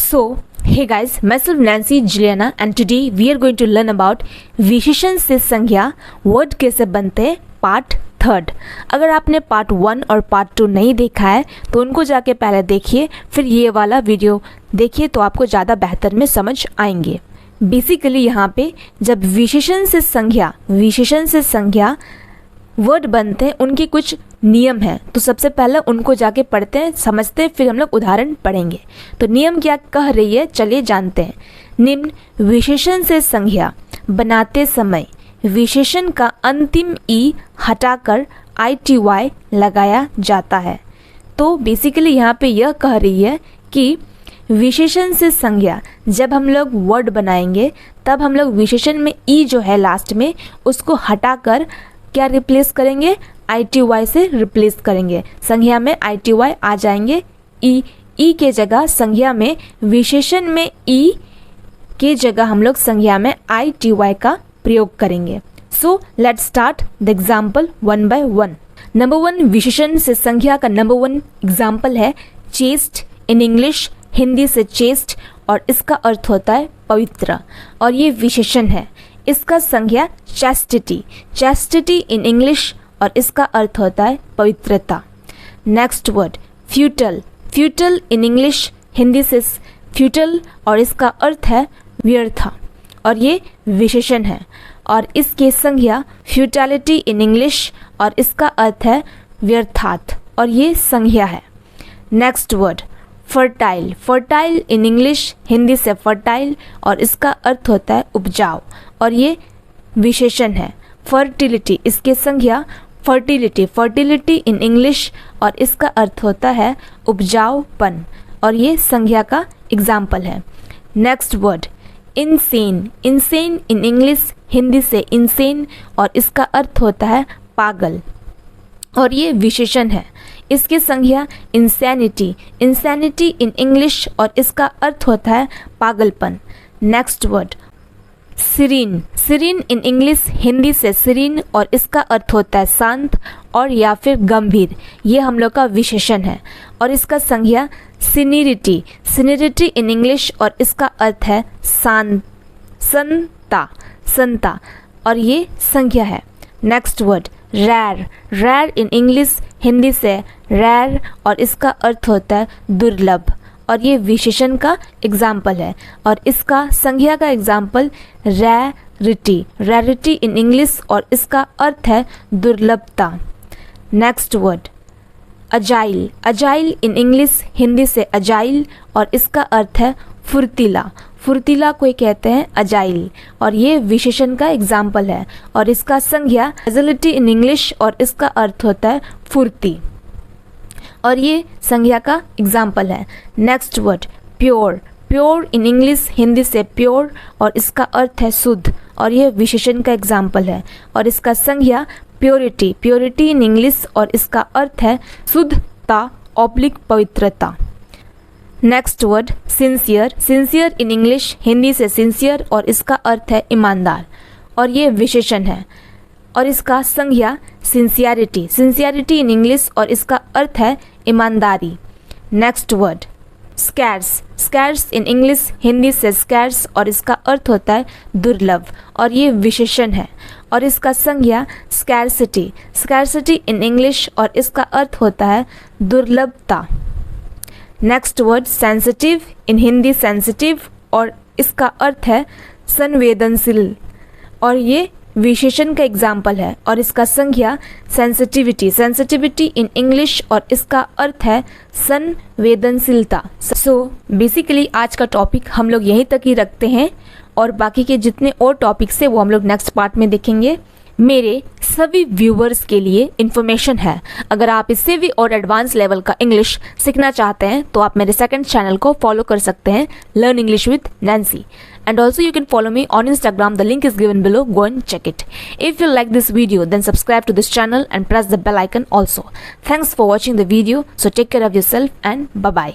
So, hey guys, myself Nancy Juliana and today we are going to learn about विशेषण से संज्ञा word कैसे बनते हैं पार्ट 3। अगर आपने पार्ट 1 और पार्ट 2 नहीं देखा है तो उनको जाके पहले देखिए, फिर ये वाला वीडियो देखिए तो आपको ज़्यादा बेहतर में समझ आएंगे। बेसिकली यहाँ पे जब विशेषण से संज्ञा वर्ड बनते हैं उनके कुछ नियम हैं, तो सबसे पहले उनको जाके पढ़ते हैं, समझते हैं, फिर हम लोग उदाहरण पढ़ेंगे। तो नियम क्या कह रही है चलिए जानते हैं। निम्न विशेषण से संज्ञा बनाते समय विशेषण का अंतिम ई हटाकर ITY लगाया जाता है। तो बेसिकली यहाँ पे यह कह रही है कि विशेषण से संज्ञा जब हम लोग वर्ड बनाएंगे तब हम लोग विशेषण में ई जो है लास्ट में उसको हटाकर क्या रिप्लेस करेंगे, ITY से रिप्लेस करेंगे। संज्ञा में ITY आ जाएंगे, ई के जगह संज्ञा में विशेषण में ई के जगह हम लोग संज्ञा में ITY का प्रयोग करेंगे। So let's start the example one by one. Number 1 विशेषण से संज्ञा का नंबर 1 एग्जाम्पल है चेस्ट। इन इंग्लिश हिंदी से चेस्ट और इसका अर्थ होता है पवित्र और ये विशेषण है। इसका संज्ञा चैस्टिटी इन इंग्लिश और इसका अर्थ होता है पवित्रता। Next word futile in English Hindi से फ्यूटल और इसका अर्थ है व्यर्थ और ये विशेषण है और इसके संज्ञा फ्यूटिलिटी इन इंग्लिश और इसका अर्थ है व्यर्थात और ये संज्ञा है। नेक्स्ट वर्ड फर्टाइल इन इंग्लिश हिंदी से फर्टाइल और इसका अर्थ होता है उपजाऊ और ये विशेषण है। फर्टिलिटी इसके संज्ञा फर्टिलिटी इन इंग्लिश और इसका अर्थ होता है उपजाऊपन और ये संज्ञा का एग्जाम्पल है। नेक्स्ट वर्ड इंसेन इन इंग्लिश हिंदी से इंसेन और इसका अर्थ होता है पागल और ये विशेषण है। इसकी संज्ञा इंसैनिटी इन इंग्लिश और इसका अर्थ होता है पागलपन। Next word serene in English Hindi से सीरीन और इसका अर्थ होता है शांत और या फिर गंभीर, ये हम लोग का विशेषण है और इसका संज्ञा सीनिरिटी इन इंग्लिश और इसका अर्थ है संता और ये संज्ञा है। Next word rare in English Hindi से रैर और इसका अर्थ होता है दुर्लभ और ये विशेषण का एग्जाम्पल है और इसका संज्ञा का एग्जाम्पल रैरिटी इन इंग्लिश और इसका अर्थ है दुर्लभता। नेक्स्ट वर्ड अजाइल इन इंग्लिश हिंदी से अजाइल और इसका अर्थ है फुर्तीला कोई कहते हैं अजाइल और ये विशेषण का एग्जाम्पल है और इसका संज्ञा एजिलिटी इन इंग्लिश और इसका अर्थ होता है फुर्ती और ये संज्ञा का एग्जाम्पल है। नेक्स्ट वर्ड प्योर इन इंग्लिश हिंदी से प्योर और इसका अर्थ है शुद्ध और ये विशेषण का एग्जाम्पल है और इसका संज्ञा प्योरिटी इन इंग्लिश और इसका अर्थ है शुद्धता पवित्रता। नेक्स्ट वर्ड सिंसियर इन इंग्लिश हिंदी से सिंसियर और इसका अर्थ है ईमानदार और ये विशेषण है और इसका संज्ञा सिंसियरिटी इन इंग्लिश और इसका अर्थ है ईमानदारी। नेक्स्ट वर्ड स्कैर्स इन इंग्लिश हिंदी से स्कैर्स और इसका अर्थ होता है दुर्लभ और ये विशेषण है और इसका संज्ञा स्कैर्सिटी इन इंग्लिश और इसका अर्थ होता है दुर्लभता। नेक्स्ट वर्ड सेंसिटिव इन हिंदी सेंसिटिव और इसका अर्थ है संवेदनशील और ये विशेषण का एग्जाम्पल है और इसका संज्ञा सेंसिटिविटी इन इंग्लिश और इसका अर्थ है संवेदनशीलता। सो बेसिकली आज का टॉपिक हम लोग यहीं तक ही रखते हैं और बाकी के जितने और टॉपिक्स है वो हम लोग नेक्स्ट पार्ट में देखेंगे। मेरे सभी व्यूवर्स के लिए इन्फॉर्मेशन है, अगर आप इससे भी और एडवांस लेवल का इंग्लिश सीखना चाहते हैं तो आप मेरे सेकंड चैनल को फॉलो कर सकते हैं, learn English with Nancy, and also you can follow me on Instagram. The link is given below. Go and check it. If you like this video then subscribe to this channel and press the bell icon also. Thanks for watching the video. So take care of yourself and bye bye.